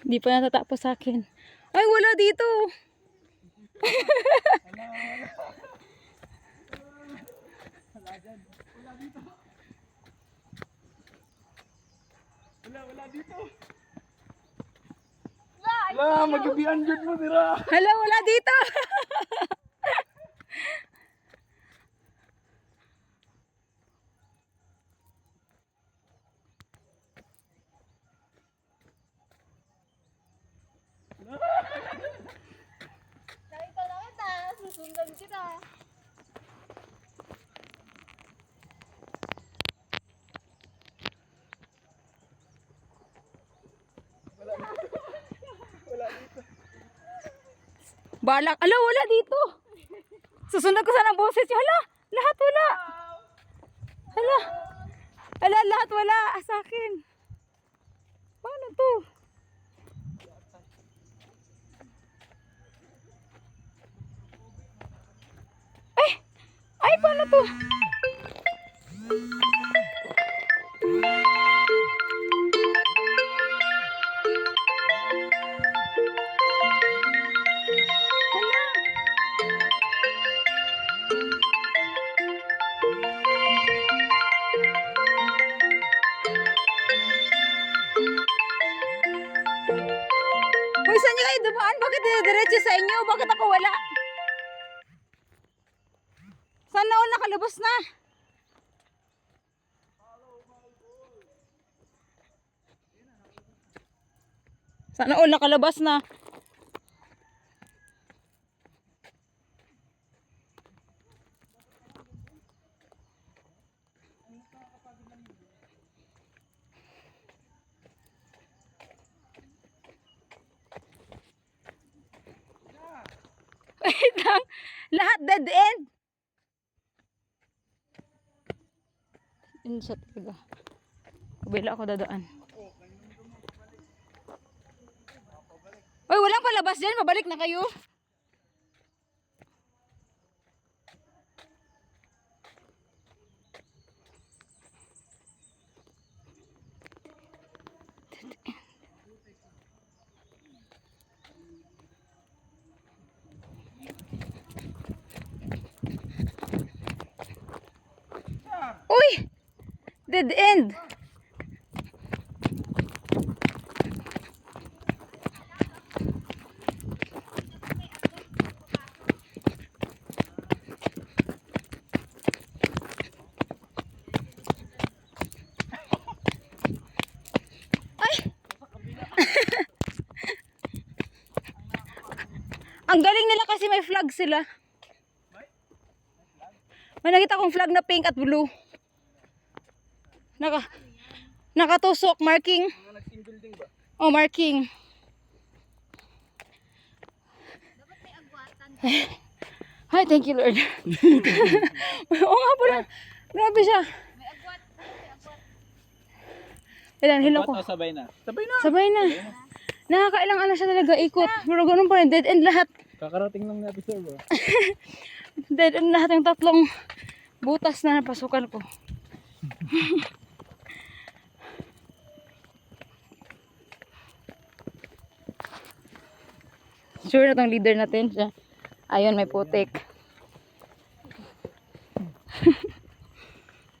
Hindi pa natatapos sa akin. Ay, wala dito. Wala dito. Wala, mag-100 mo tira. Hala, wala dito. Nakita na kita. Susundan kita. Balak. Hala, wala dito. Susunod ko sana ang boses. Hala, lahat wala. Hala. Hala, lahat wala sa akin. Paano to? Ay, paano to? Hoy, saan niyo kayo dumaan? Bakit diretso sa inyo? Bakit ako wala? Sana all nakalabas na. Sana all nakalabas na. Wait lang. Lahat dead end. Insert talaga. Kabila ako dadaan. Uy, walang palabas dyan. Mabalik na kayo. Uy! Dead end. Ang galing nila kasi may flag sila. May nakita akong flag na pink at blue. Nakatusok, marking. Nag-team building ba? Oh, marking. Dapat may agwatan. Ay, thank you Lord. Oo nga pala. Grabe siya. May agwat. May agwat. Ilan, hilo ko. Sabay na. Sabay na. Sabay na. Nakakailang ano siya talaga ikot. Pero ganun pa rin. Dead end lahat. Kakarating lang natin sir ba? Dead end lahat yung tatlong butas na napasukan ko. Sure na tong leader natin siya. Ayun, may putik.